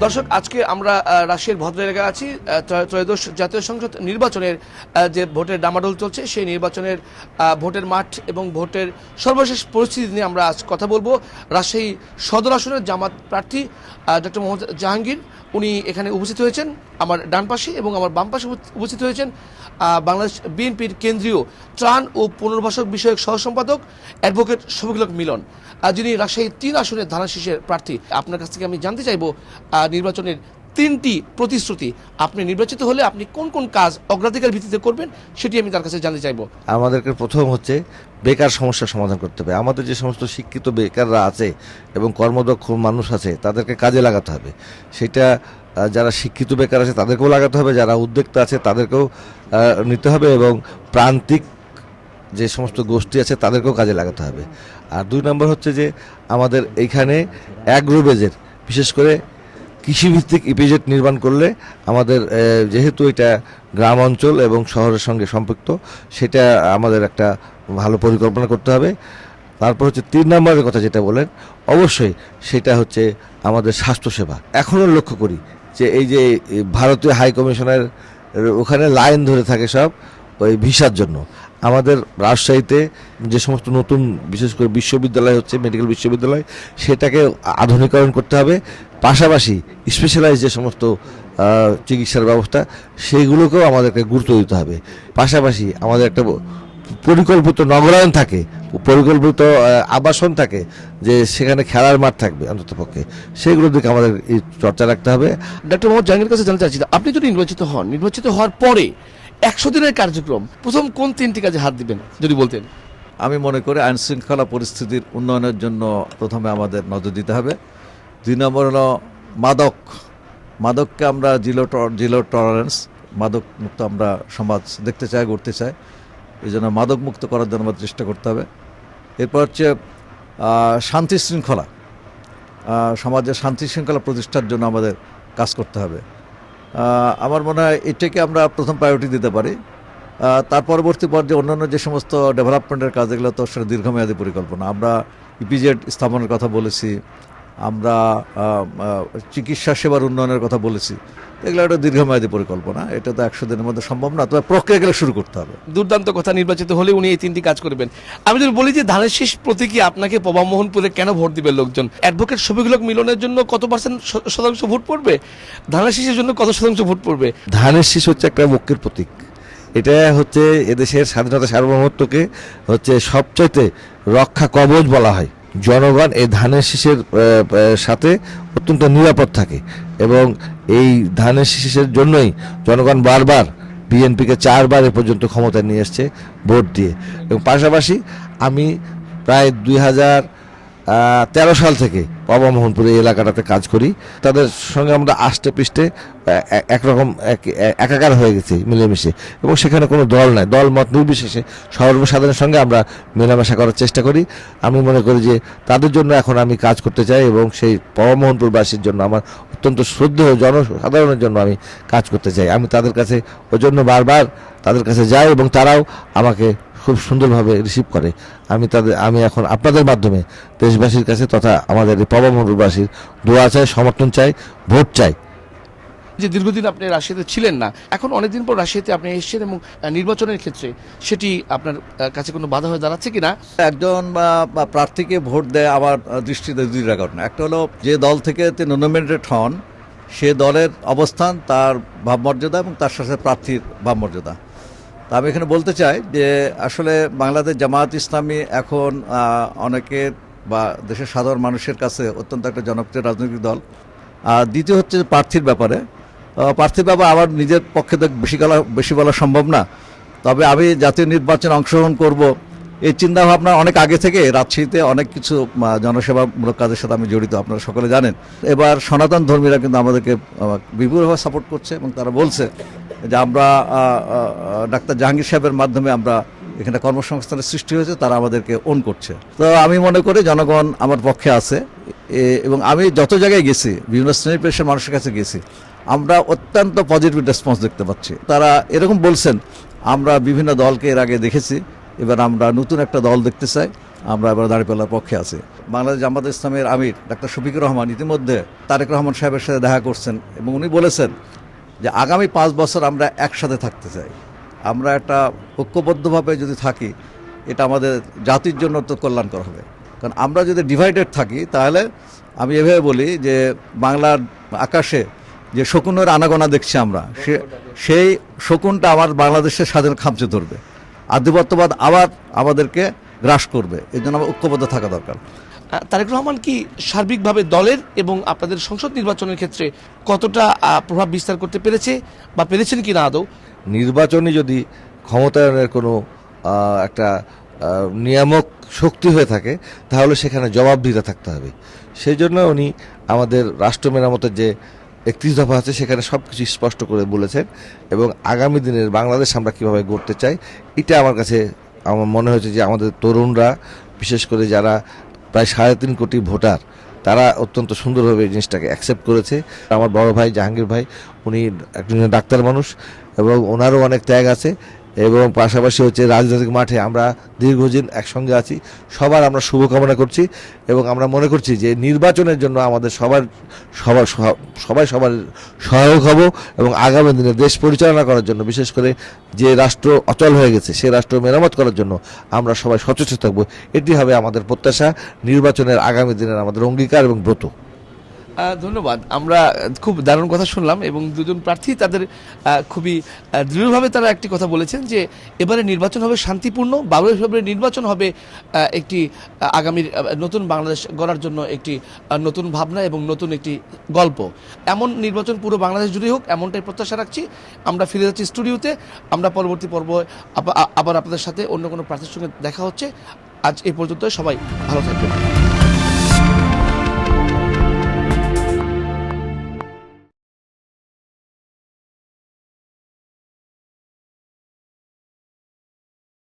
দর্শক, আজকে আমরা রাশিয়ার ভদ্র এলাকায় আছি। ত্রয়োদশ জাতীয় সংসদ নির্বাচনের যে ভোটের ডামাডোল চলছে, সেই নির্বাচনের ভোটের মাঠ এবং ভোটের সর্বশেষ পরিস্থিতি নিয়ে আমরা আজ কথা বলবো। রাজশাহী সদর আসনের জামাত প্রার্থী ডক্টর মোহাম্মদ জাহাঙ্গীর, উনি এখানে উপস্থিত হয়েছেন আমার ডান পাশে, এবং আমার বাম পাশে উপস্থিত হয়েছেন বাংলাদেশ বিএনপির কেন্দ্রীয় ত্রাণ ও পুনর্বাসন বিষয়ক সহ সম্পাদক অ্যাডভোকেট শফিকুল হক মিলন, যিনি রাজশাহী 3 আসনের ধানের প্রার্থী। আপনার কাছ থেকে আমি জানতে চাইব নির্বাচনের 3টি প্রতিশ্রুতি, আপনি নির্বাচিত হলে আপনি কোন কোন কাজ অগ্রাধিকার ভিত্তিতে করবেন, সেটি আমি তার কাছে জানতে চাইব। আমাদেরকে প্রথম হচ্ছে বেকার সমস্যার সমাধান করতে হবে। আমাদের যে সমস্ত শিক্ষিত বেকাররা আছে এবং কর্মদক্ষ মানুষ আছে, তাদেরকে কাজে লাগাতে হবে। সেটা যারা শিক্ষিত বেকার আছে তাদেরকেও লাগাতে হবে, যারা উদ্যোক্তা আছে তাদেরকেও নিতে হবে, এবং প্রান্তিক যে সমস্ত গোষ্ঠী আছে তাদেরকেও কাজে লাগাতে হবে। আর 2 নম্বর হচ্ছে যে আমাদের এইখানে অ্যাগ্রোবেজের, বিশেষ করে কৃষিভিত্তিক ইপিজেড নির্মাণ করলে আমাদের, যেহেতু এটা গ্রাম অঞ্চল এবং শহরের সঙ্গে সম্পৃক্ত, সেটা আমাদের একটা ভালো পরিকল্পনা করতে হবে। তারপর হচ্ছে 3 নম্বরের কথা যেটা বলেন, অবশ্যই সেটা হচ্ছে আমাদের স্বাস্থ্যসেবা। এখনও লক্ষ্য করি যে এই যে ভারতীয় হাই কমিশনের ওখানে লাইন ধরে থাকে সব ওই ভিসার জন্য। আমাদের রাজশাহীতে যে সমস্ত নতুন বিশেষ করে বিশ্ববিদ্যালয় হচ্ছে, মেডিকেল বিশ্ববিদ্যালয়, সেটাকে আধুনিকরণ করতে হবে। পাশাপাশি স্পেশালাইজ যে সমস্ত চিকিৎসার ব্যবস্থা, সেইগুলোকেও আমাদেরকে গুরুত্ব দিতে হবে। পাশাপাশি আমাদের একটা পরিকল্পিত নগরায়ণ থাকে, পরিকল্পিত আবাসন থাকে, যে সেখানে খেলার মাঠ থাকবে অন্ততপক্ষে, সেগুলোর দিকে আমাদের চর্চা রাখতে হবে। ডক্টর মোহাম্মদ জাহাঙ্গীর কাছে জানতে চাচ্ছি, আপনি যদি নির্বাচিত হওয়ার পরে 100 দিনের কার্যক্রম প্রথম কোন 3টি কাজে হাত দিবেন যদি বলতেন? আমি মনে করি আইন শৃঙ্খলা পরিস্থিতির উন্নয়নের জন্য প্রথমে আমাদের নজর দিতে হবে। 2 নম্বর হলো মাদককে আমরা জিরো টলারেন্স, মাদক মুক্ত আমরা সমাজ দেখতে চাই, গড়তে চাই। এই জন্য মাদক মুক্ত করার জন্য আমাদের চেষ্টা করতে হবে। এরপর হচ্ছে শান্তি শৃঙ্খলা, সমাজের শান্তি শৃঙ্খলা প্রতিষ্ঠার জন্য আমাদের কাজ করতে হবে। আমার মনে হয় এটাকে আমরা প্রথম প্রায়োরিটি দিতে পারি। তার পরবর্তী পর্যায়ে অন্যান্য যে সমস্ত ডেভেলপমেন্টের কাজ, এগুলো তো সেটা দীর্ঘমেয়াদী পরিকল্পনা। আমরা ইপিজেড স্থাপনের কথা বলেছি, আমরা চিকিৎসা সেবার উন্নয়নের কথা বলেছি। এগুলো একটা দীর্ঘমেয়াদী পরিকল্পনা, এটা তো 100 দিনের মধ্যে সম্ভব না, তবে প্রক্রিয়াগুলো শুরু করতে হবে। দুর্দান্ত কথা, নির্বাচিত হলে উনি এই 3টি কাজ করবেন। আমি যদি বলি যে ধানের শীষ প্রতীকী আপনাকে প্রভামোহনপুরে কেন ভোট দিবে লোকজন, অ্যাডভোকেট শফিকুল হক মিলনের জন্য কত শতাংশ ভোট পড়বে, ধানের শীষের জন্য কত শতাংশ ভোট পড়বে? ধানের শীষ হচ্ছে একটা ঐক্যের প্রতীক। এটা হচ্ছে এদেশের স্বাধীনতা সার্বভৌমত্বকে হচ্ছে সবচাইতে রক্ষা কবচ বলা হয়। জনগণ এই ধানের শীষের সাথে অত্যন্ত নিরাপদ থাকে, এবং এই ধানের শীষের জন্যই জনগণ বারবার বিএনপিকে 4 বার এ পর্যন্ত ক্ষমতায় নিয়ে এসছে ভোট দিয়ে। এবং পাশাপাশি আমি প্রায় 2013 সাল থেকে প্রভামোহনপুরে এই এলাকাটাতে কাজ করি। তাদের সঙ্গে আমরা আষ্টে পৃষ্ঠে একরকম একাকার হয়ে গেছি মিলেমিশে, এবং সেখানে কোনো দল নাই, দল মত নির্বিশেষে সর্বসাধারণের সঙ্গে আমরা মেলামেশা করার চেষ্টা করি। আমি মনে করি যে তাদের জন্য এখন আমি কাজ করতে চাই, এবং সেই প্রভামোহনপুরবাসীর জন্য, আমার অত্যন্ত শ্রদ্ধেয় জনসাধারণের জন্য আমি কাজ করতে চাই। আমি তাদের কাছে ওই জন্য বারবার তাদের কাছে যাই, এবং তারাও আমাকে খুব সুন্দরভাবে রিসিভ করে। আমি এখন আপনাদের মাধ্যমে দেশবাসীর কাছে তথা আমাদের এই প্রভামোহনপুরবাসীর দোয়া চাই, সমর্থন চাই, ভোট চাই। যে দীর্ঘদিন আপনি রাশিয়াতে ছিলেন না, এখন অনেকদিন পর রাশিয়াতে আপনি এসেছেন, এবং নির্বাচনের ক্ষেত্রে সেটি আপনার কাছে কোনো বাধা হয়ে দাঁড়াচ্ছে কিনা? একজন প্রার্থীকে ভোট দেয় আমার দৃষ্টিতে 2টা কারণে। একটা হলো যে দল থেকে তিনি নমিনেটেড হন, সে দলের অবস্থান, তার ভাবমর্যাদা, এবং তার সাথে প্রার্থীর ভাবমর্যাদা। তা আমি এখানে বলতে চাই যে আসলে বাংলাদেশ জামায়াত ইসলামী এখন অনেকের বা দেশের সাধারণ মানুষের কাছে অত্যন্ত একটা জনপ্রিয় রাজনৈতিক দল। আর দ্বিতীয় হচ্ছে প্রার্থীর ব্যাপারে, আমার নিজের পক্ষে তো বেশি বলা সম্ভব না, তবে আমি জাতীয় নির্বাচনে অংশগ্রহণ করব এই চিন্তাভাবনা অনেক আগে থেকে। রাজশাহীতে অনেক কিছু জনসেবামূলক কাজের সাথে আমি জড়িত, আপনারা সকলে জানেন। এবার সনাতন ধর্মীরা কিন্তু আমাদেরকে বিপুলভাবে সাপোর্ট করছে, এবং তারা বলছে যে আমরা ডাক্তার জাহাঙ্গীর সাহেবের মাধ্যমে আমরা এখানে কর্মসংস্থানের সৃষ্টি হয়েছে, তারা আমাদেরকে ওন করছে। তো আমি মনে করি জনগণ আমার পক্ষে আছে, এবং আমি যত জায়গায় গেছি, বিভিন্ন শ্রেণী পেশার মানুষের কাছে গেছি, আমরা অত্যন্ত পজিটিভ রেসপন্স দেখতে পাচ্ছি। তারা এরকম বলছেন, আমরা বিভিন্ন দলকে এর আগে দেখেছি, এবার আমরা নতুন একটা দল দেখতে চাই, আমরা এবার দাঁড়িপাল্লার পক্ষে আছি। বাংলাদেশ জামাত ইসলামের আমির ডাক্তার শফিকুর রহমান ইতিমধ্যে তারেক রহমান সাহেবের সাথে দেখা করছেন এবং উনি বলেছেন যে আগামী 5 বছর আমরা একসাথে থাকতে চাই। আমরা একটা ঐক্যবদ্ধভাবে যদি থাকি, এটা আমাদের জাতির জন্য তো কল্যাণকর হবে। কারণ আমরা যদি ডিভাইডেড থাকি, তাহলে আমি এভাবে বলি যে বাংলার আকাশে যে শকুনের আনাগোনা দেখছি আমরা, সেই শকুনটা আমার বাংলাদেশের স্বাধীন খামচে ধরবে, আধিপত্যবাদ আবার আমাদেরকে গ্রাস করবে। এই জন্য আমার ঐক্যবদ্ধ থাকা দরকার। তারেক রহমান কি সার্বিকভাবে দলের এবং আপনাদের সংসদ নির্বাচনের ক্ষেত্রে কতটা প্রভাব বিস্তার করতে পেরেছে বা পেরেছেন কি না আদৌ? নির্বাচনে যদি ক্ষমতায়নের কোনো একটা নিয়ামক শক্তি হয়ে থাকে, তাহলে সেখানে জবাবদিহিতা থাকতে হবে। সেই জন্য উনি আমাদের রাষ্ট্র মেরামতের যে 31 দফা আছে সেখানে সব কিছু স্পষ্ট করে বলেছেন এবং আগামী দিনের বাংলাদেশ আমরা কীভাবে গড়তে চাই, এটা আমার কাছে আমার মনে হয়েছে যে আমাদের তরুণরা, বিশেষ করে যারা প্রায় 3.5 কোটি ভোটার, তারা অত্যন্ত সুন্দরভাবে এই জিনিসটাকে অ্যাকসেপ্ট করেছে। আমার বড় ভাই জাহাঙ্গীর ভাই, উনি একজন ডাক্তার মানুষ এবং ওনারও অনেক ত্যাগ আছে এবং পাশাপাশি হচ্ছে রাজনৈতিক মাঠে আমরা দীর্ঘদিন একসঙ্গে আছি। সবার আমরা শুভকামনা করছি এবং আমরা মনে করছি যে নির্বাচনের জন্য আমাদের সবার সহায়ক হব এবং আগামী দিনে দেশ পরিচালনা করার জন্য, বিশেষ করে যে রাষ্ট্র অচল হয়ে গেছে সে রাষ্ট্র মেরামত করার জন্য আমরা সবাই সচেষ্ট থাকব। এটি হবে আমাদের প্রত্যাশা, নির্বাচনের আগামী দিনের আমাদের অঙ্গীকার এবং ব্রত। ধন্যবাদ। আমরা খুব দারুণ কথা শুনলাম এবং দুজন প্রার্থী তাদের খুবই দৃঢ়ভাবে তারা একটি কথা বলেছেন যে এবারে নির্বাচন হবে শান্তিপূর্ণ। 12 ফেব্রুয়ারি নির্বাচন হবে একটি আগামীর নতুন বাংলাদেশ গড়ার জন্য একটি নতুন ভাবনা এবং নতুন একটি গল্প। এমন নির্বাচন পুরো বাংলাদেশ জুড়ে হোক, এমনটাই প্রত্যাশা রাখছি। আমরা ফিরে যাচ্ছি স্টুডিওতে। আমরা পরবর্তী পর্ব আবার আপনাদের সাথে অন্য কোনো প্রার্থীর সঙ্গে দেখা হচ্ছে। আজ এই পর্যন্ত, সবাই ভালো থাকবেন।